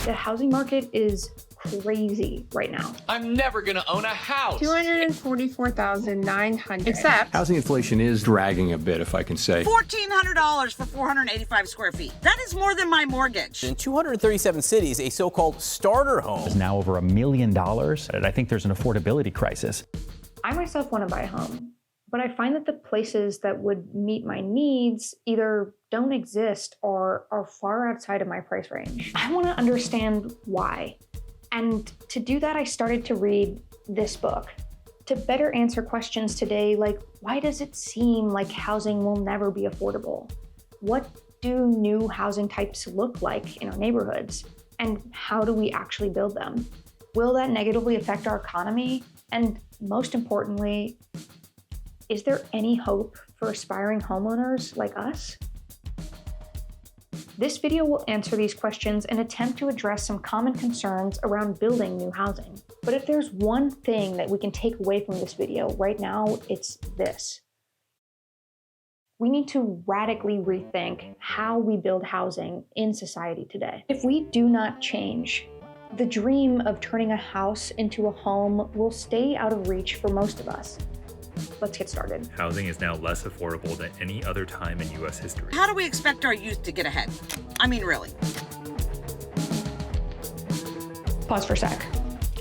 The housing market is crazy right now. I'm never gonna own a house. 244,900. Except housing inflation is dragging a bit, if I can say. $1,400 for 485 square feet. That is more than my mortgage. In 237 cities, a so-called starter home is now over $1 million. I think there's an affordability crisis. I myself want to buy a home, but I find that the places that would meet my needs either don't exist or are far outside of my price range. I want to understand why. And to do that, I started to read this book to better answer questions today like, why does it seem like housing will never be affordable? What do new housing types look like in our neighborhoods? And how do we actually build them? Will that negatively affect our economy? And most importantly, is there any hope for aspiring homeowners like us? This video will answer these questions and attempt to address some common concerns around building new housing. But if there's one thing that we can take away from this video right now, it's this. We need to radically rethink how we build housing in society today. If we do not change, the dream of turning a house into a home will stay out of reach for most of us. Let's get started. Housing is now less affordable than any other time in U.S. history. How do we expect our youth to get ahead? I mean, really. Pause for a sec.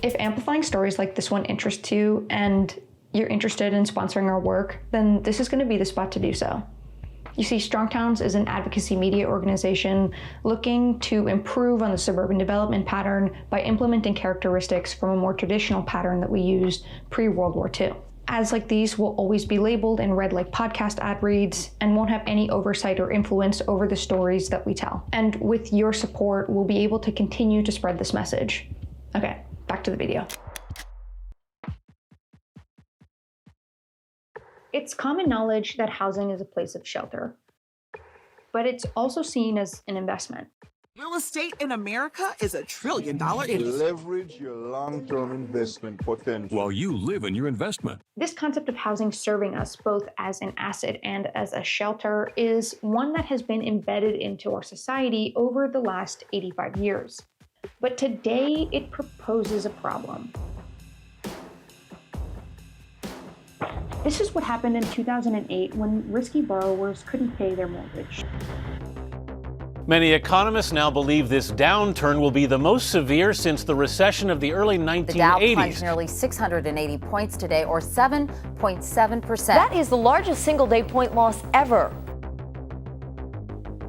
If amplifying stories like this one interests you and you're interested in sponsoring our work, then this is going to be the spot to do so. You see, Strong Towns is an advocacy media organization looking to improve on the suburban development pattern by implementing characteristics from a more traditional pattern that we used pre-World War II. Ads like these will always be labeled and read like podcast ad reads and won't have any oversight or influence over the stories that we tell. And with your support, we'll be able to continue to spread this message. Okay, back to the video. It's common knowledge that housing is a place of shelter, but it's also seen as an investment. Real estate in America is $1 trillion industry. Leverage your long-term investment potential While you live in your investment. This concept of housing serving us both as an asset and as a shelter is one that has been embedded into our society over the last 85 years. But today, it proposes a problem. This is what happened in 2008 when risky borrowers couldn't pay their mortgage. Many economists now believe this downturn will be the most severe since the recession of the early 1980s. The Dow plunged nearly 680 points today, or 7.7%. That is the largest single-day point loss ever.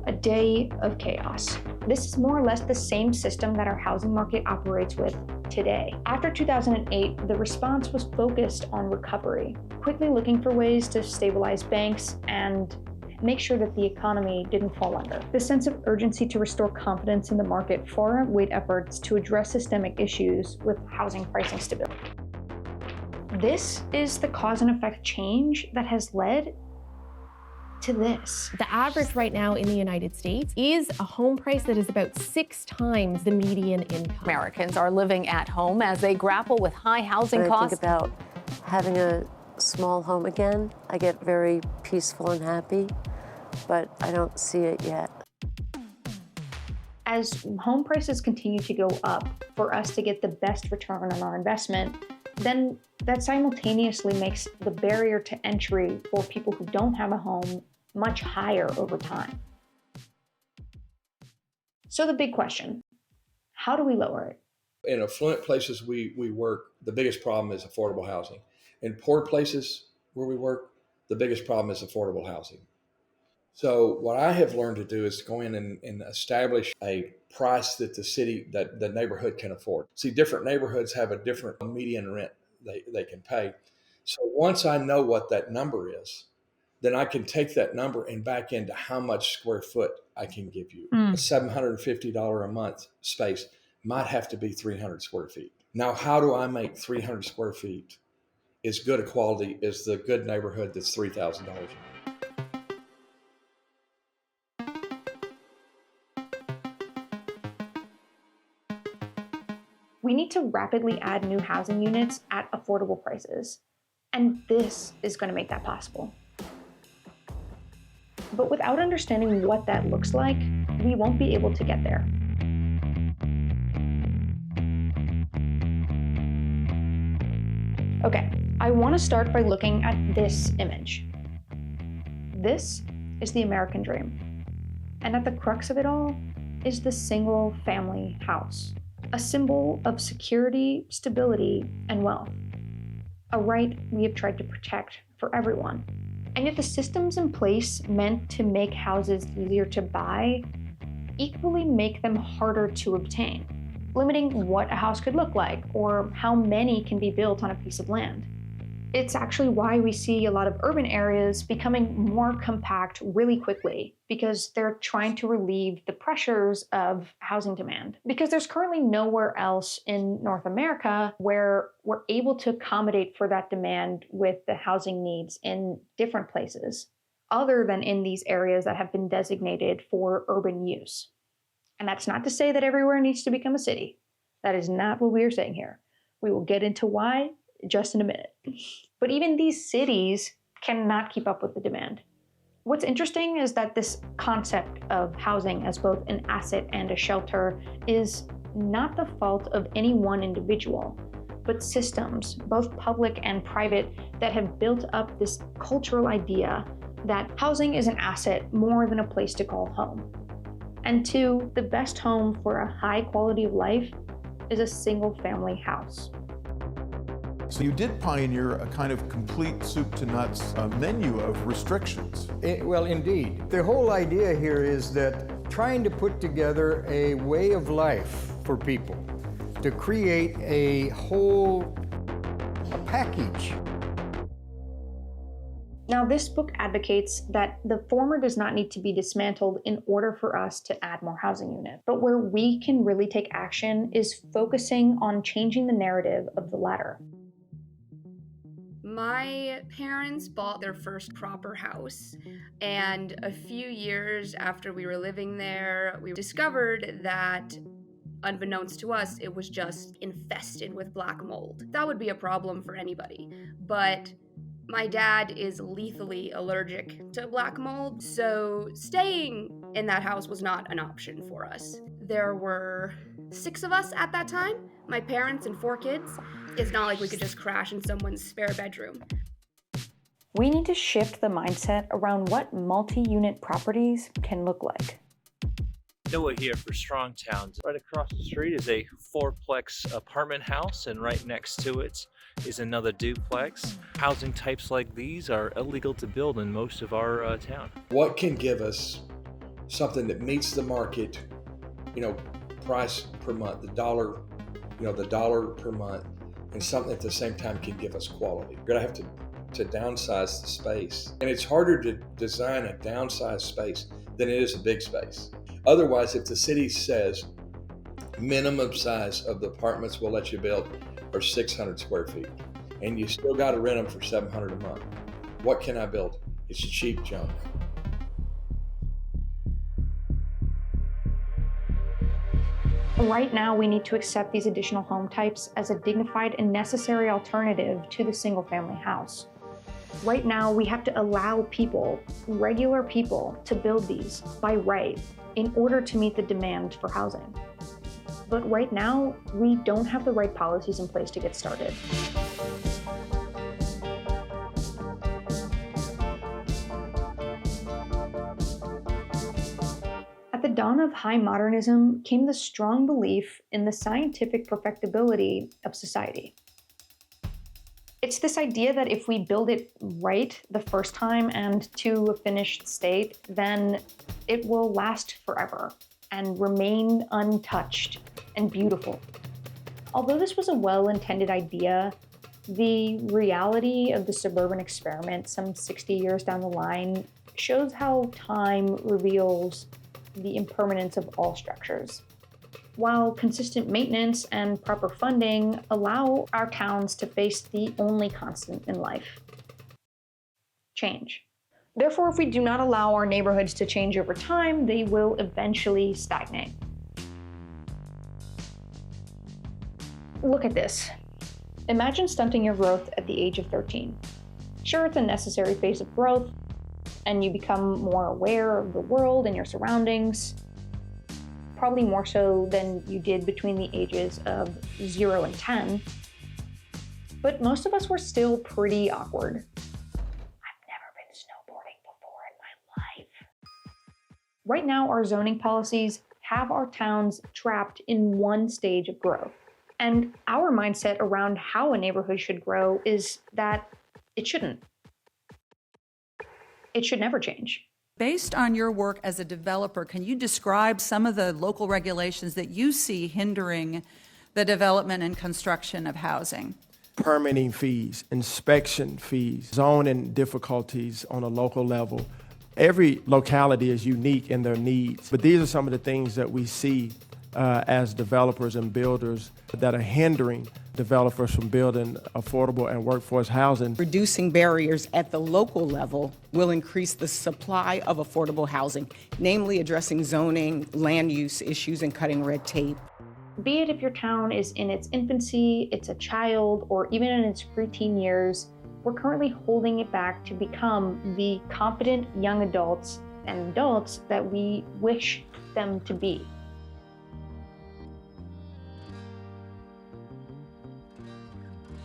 A day of chaos. This is more or less the same system that our housing market operates with today. After 2008, the response was focused on recovery, quickly looking for ways to stabilize banks and make sure that the economy didn't fall under. The sense of urgency to restore confidence in the market far outweighed efforts to address systemic issues with housing pricing stability. This is the cause and effect change that has led to this. The average right now in the United States is a home price that is about 6 times the median income. Americans are living at home as they grapple with high housing costs. When I think about having a small home again, I get very peaceful and happy, but I don't see it yet. As home prices continue to go up for us to get the best return on our investment, then that simultaneously makes the barrier to entry for people who don't have a home much higher over time. So the big question, how do we lower it? In affluent places we work, the biggest problem is affordable housing. In poor places where we work, the biggest problem is affordable housing. So what I have learned to do is go in and establish a price that the city, that the neighborhood can afford. See, different neighborhoods have a different median rent they can pay. So once I know what that number is, then I can take that number and back into how much square foot I can give you. A $750 a month space might have to be 300 square feet. Now, how do I make 300 square feet as good a quality as the good neighborhood that's $3,000 a month? We need to rapidly add new housing units at affordable prices. And this is going to make that possible. But without understanding what that looks like, we won't be able to get there. Okay, I want to start by looking at this image. This is the American dream. And at the crux of it all is the single family house, a symbol of security, stability, and wealth. A right we have tried to protect for everyone. And yet the systems in place meant to make houses easier to buy equally make them harder to obtain, limiting what a house could look like or how many can be built on a piece of land. It's actually why we see a lot of urban areas becoming more compact really quickly, because they're trying to relieve the pressures of housing demand. Because there's currently nowhere else in North America where we're able to accommodate for that demand with the housing needs in different places, other than in these areas that have been designated for urban use. And that's not to say that everywhere needs to become a city. That is not what we are saying here. We will get into why just in a minute. But even these cities cannot keep up with the demand. What's interesting is that this concept of housing as both an asset and a shelter is not the fault of any one individual, but systems, both public and private, that have built up this cultural idea that housing is an asset more than a place to call home. And two, the best home for a high quality of life is a single family house. So you did pioneer a kind of complete soup to nuts menu of restrictions. Well, indeed. The whole idea here is that trying to put together a way of life for people, to create a package. Now, this book advocates that the former does not need to be dismantled in order for us to add more housing units. But where we can really take action is focusing on changing the narrative of the latter. My parents bought their first proper house, and a few years after we were living there, we discovered that, unbeknownst to us, it was just infested with black mold. That would be a problem for anybody, but my dad is lethally allergic to black mold, so staying in that house was not an option for us. There were 6 of us at that time, my parents and 4 kids. It's not like we could just crash in someone's spare bedroom. We need to shift the mindset around what multi-unit properties can look like. Noah here for Strong Towns. Right across the street is a 4-plex apartment house, and right next to it is another duplex. Housing types like these are illegal to build in most of our town. What can give us something that meets the market, price per month, the dollar per month, and something at the same time can give us quality? We're gonna have to downsize the space. And it's harder to design a downsized space than it is a big space. Otherwise, if the city says minimum size of the apartments we'll let you build are 600 square feet, and you still got to rent them for $700 a month, what can I build? It's cheap junk. Right now, we need to accept these additional home types as a dignified and necessary alternative to the single-family house. Right now, we have to allow people, regular people, to build these by right in order to meet the demand for housing. But right now, we don't have the right policies in place to get started. At the dawn of high modernism came the strong belief in the scientific perfectibility of society. It's this idea that if we build it right the first time and to a finished state, then it will last forever and remain untouched and beautiful. Although this was a well-intended idea, the reality of the suburban experiment some 60 years down the line shows how time reveals the impermanence of all structures. While consistent maintenance and proper funding allow our towns to face the only constant in life: change. Therefore, if we do not allow our neighborhoods to change over time, they will eventually stagnate. Look at this. Imagine stunting your growth at the age of 13. Sure, it's a necessary phase of growth, and you become more aware of the world and your surroundings, probably more so than you did between the ages of 0 and 10. But most of us were still pretty awkward. I've never been snowboarding before in my life. Right now, our zoning policies have our towns trapped in one stage of growth. And our mindset around how a neighborhood should grow is that it shouldn't. It should never change. Based on your work as a developer, can you describe some of the local regulations that you see hindering the development and construction of housing? Permitting fees, inspection fees, zoning difficulties on a local level. Every locality is unique in their needs, but these are some of the things that we see as developers and builders that are hindering developers from building affordable and workforce housing. Reducing barriers at the local level will increase the supply of affordable housing, namely addressing zoning, land use issues, and cutting red tape. Be it if your town is in its infancy, it's a child, or even in its preteen years, we're currently holding it back to become the confident young adults and adults that we wish them to be.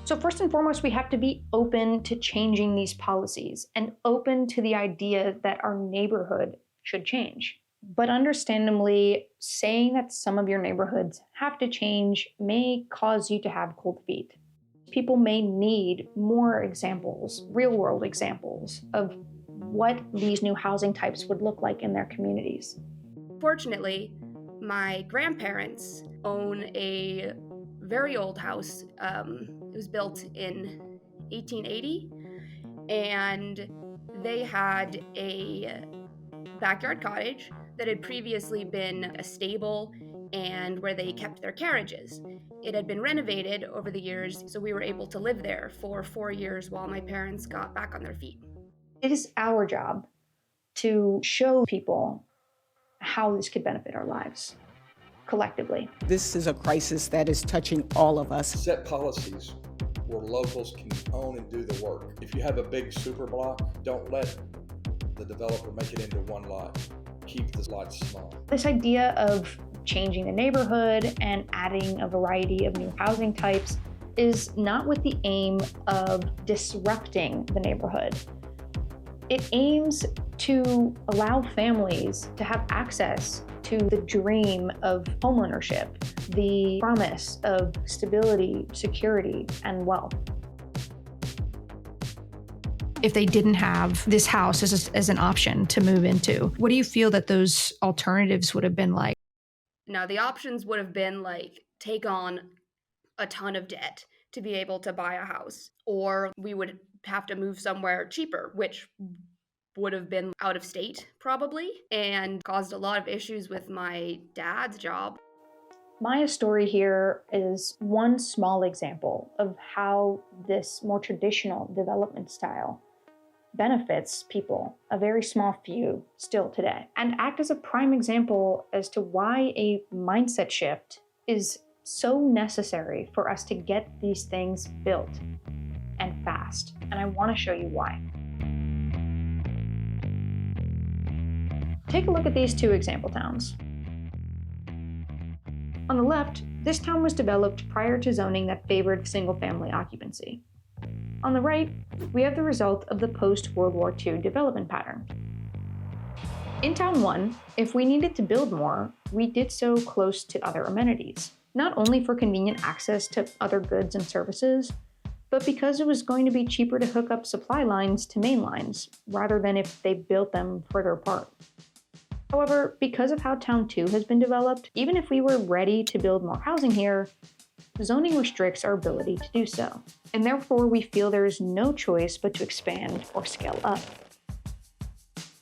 So first and foremost, we have to be open to changing these policies and open to the idea that our neighborhood should change. But understandably, saying that some of your neighborhoods have to change may cause you to have cold feet. People may need more examples, real-world examples, of what these new housing types would look like in their communities. Fortunately, my grandparents own a very old house. It was built in 1880, and they had a backyard cottage that had previously been a stable and where they kept their carriages. It had been renovated over the years, so we were able to live there for 4 years while my parents got back on their feet. It is our job to show people how this could benefit our lives collectively. This is a crisis that is touching all of us. Set policies where locals can own and do the work. If you have a big super block, don't let the developer make it into one lot. Keep the lots small. This idea of changing the neighborhood and adding a variety of new housing types is not with the aim of disrupting the neighborhood. It aims to allow families to have access to the dream of homeownership, the promise of stability, security, and wealth. If they didn't have this house as an option to move into, what do you feel that those alternatives would have been like? Now, the options would have been like take on a ton of debt to be able to buy a house, or we would have to move somewhere cheaper, which would have been out of state probably, and caused a lot of issues with my dad's job. Maya's story here is one small example of how this more traditional development style benefits people, a very small few still today, and act as a prime example as to why a mindset shift is so necessary for us to get these things built and fast. And I want to show you why. Take a look at these two example towns. On the left, this town was developed prior to zoning that favored single-family occupancy. On the right, we have the result of the post-World War II development pattern. In Town 1, if we needed to build more, we did so close to other amenities, not only for convenient access to other goods and services, but because it was going to be cheaper to hook up supply lines to main lines, rather than if they built them further apart. However, because of how Town 2 has been developed, even if we were ready to build more housing here, zoning restricts our ability to do so, and therefore we feel there is no choice but to expand or scale up.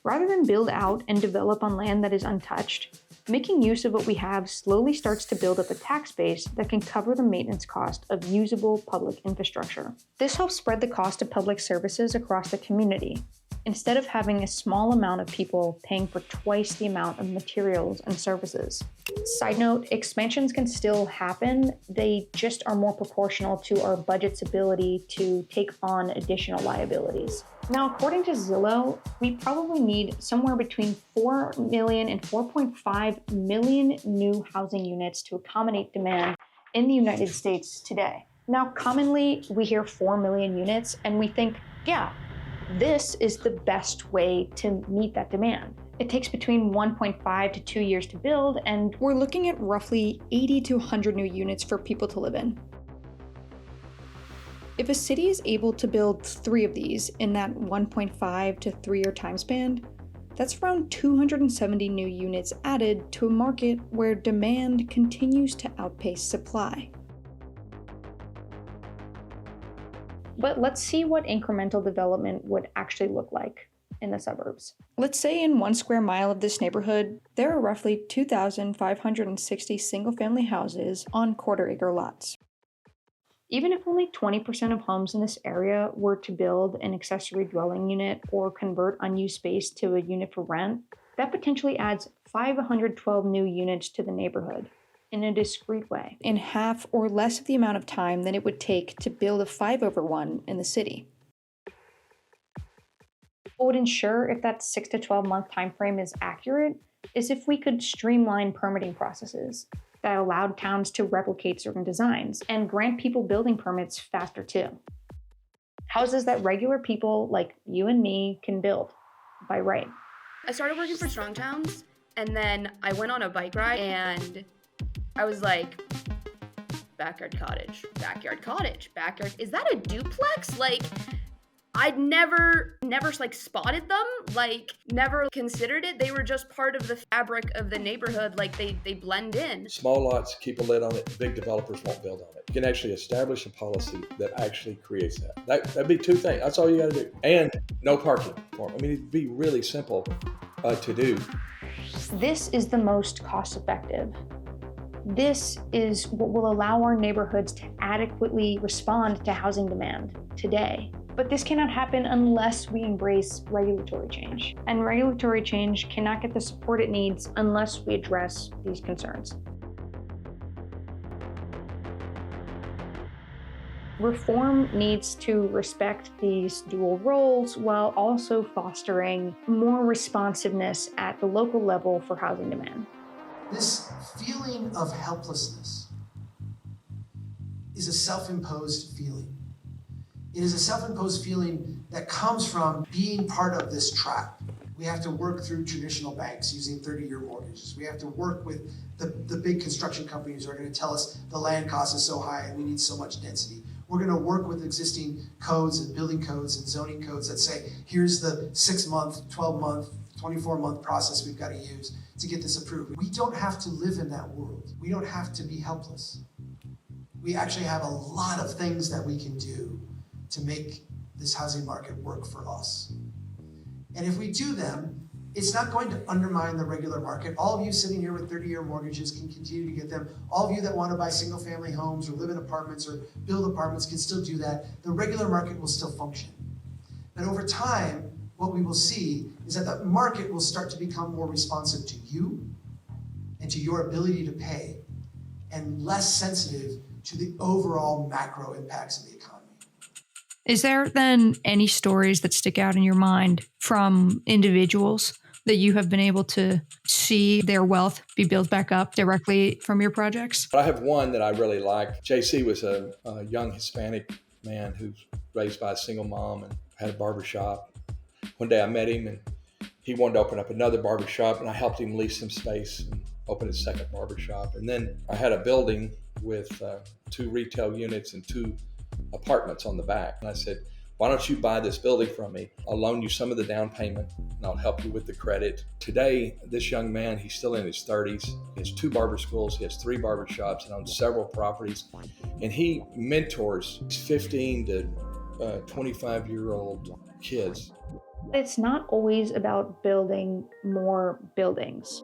Rather than build out and develop on land that is untouched, making use of what we have slowly starts to build up a tax base that can cover the maintenance cost of usable public infrastructure. This helps spread the cost of public services across the community, instead of having a small amount of people paying for twice the amount of materials and services. Side note, expansions can still happen, they just are more proportional to our budget's ability to take on additional liabilities. Now, according to Zillow, we probably need somewhere between 4 million and 4.5 million new housing units to accommodate demand in the United States today. Now, commonly we hear 4 million units and we think, yeah, this is the best way to meet that demand. It takes between 1.5 to 2 years to build, and we're looking at roughly 80 to 100 new units for people to live in. If a city is able to build 3 of these in that 1.5 to 3 year time span, that's around 270 new units added to a market where demand continues to outpace supply. But let's see what incremental development would actually look like in the suburbs. Let's say in 1 square mile of this neighborhood, there are roughly 2,560 single-family houses on quarter-acre lots. Even if only 20% of homes in this area were to build an accessory dwelling unit or convert unused space to a unit for rent, that potentially adds 512 new units to the neighborhood in a discrete way, in half or less of the amount of time than it would take to build a 5/1 in the city. What would ensure if that 6 to 12 month time frame is accurate is if we could streamline permitting processes that allowed towns to replicate certain designs and grant people building permits faster too. Houses that regular people like you and me can build by right. I started working for Strong Towns, and then I went on a bike ride, and I was like, backyard cottage, is that a duplex? Like, I'd never like spotted them, like never considered it. They were just part of the fabric of the neighborhood, like they blend in. Small lots, keep a lid on it. Big developers won't build on it. You can actually establish a policy that actually creates that. That'd be 2 things. That's all you gotta do. And no parking for them. I mean, it'd be really simple to do. This is the most cost effective. This is what will allow our neighborhoods to adequately respond to housing demand today. But this cannot happen unless we embrace regulatory change. And regulatory change cannot get the support it needs unless we address these concerns. Reform needs to respect these dual roles while also fostering more responsiveness at the local level for housing demand. This feeling of helplessness is a self-imposed feeling. It is a self-imposed feeling that comes from being part of this trap. We have to work through traditional banks using 30-year mortgages. We have to work with the big construction companies who are going to tell us the land cost is so high and we need so much density. We're going to work with existing codes and building codes and zoning codes that say, here's the 6-month, 12-month, 24-month process we've got to use to get this approved. We don't have to live in that world. We don't have to be helpless. We actually have a lot of things that we can do to make this housing market work for us. And if we do them, it's not going to undermine the regular market. All of you sitting here with 30-year mortgages can continue to get them. All of you that want to buy single-family homes or live in apartments or build apartments can still do that. The regular market will still function. But over time, what we will see is that the market will start to become more responsive to you and to your ability to pay, and less sensitive to the overall macro impacts of the economy. Is there then any stories that stick out in your mind from individuals that you have been able to see their wealth be built back up directly from your projects? I have one that I really like. JC was a young Hispanic man who's raised by a single mom and had a barbershop. One day I met him and he wanted to open up another barbershop, and I helped him lease some space and open his second barbershop. And then I had a building with 2 retail units and 2 apartments on the back. And I said, why don't you buy this building from me? I'll loan you some of the down payment and I'll help you with the credit. Today, this young man, he's still in his 30s. He has 2 barber schools. He has 3 barber shops and owns several properties. And he mentors 15 to 25-year-old kids. It's not always about building more buildings.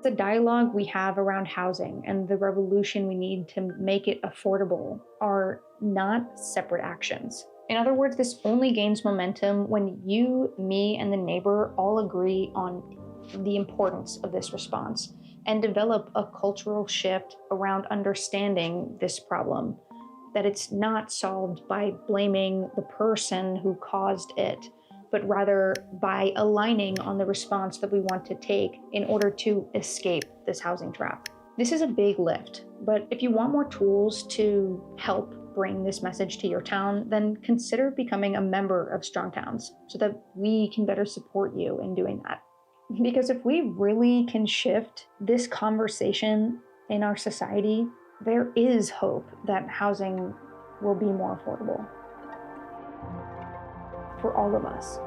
The dialogue we have around housing and the revolution we need to make it affordable are not separate actions. In other words, this only gains momentum when you, me, and the neighbor all agree on the importance of this response and develop a cultural shift around understanding this problem, that it's not solved by blaming the person who caused it, but rather by aligning on the response that we want to take in order to escape this housing trap. This is a big lift, but if you want more tools to help bring this message to your town, then consider becoming a member of Strong Towns so that we can better support you in doing that. Because if we really can shift this conversation in our society, there is hope that housing will be more affordable for all of us.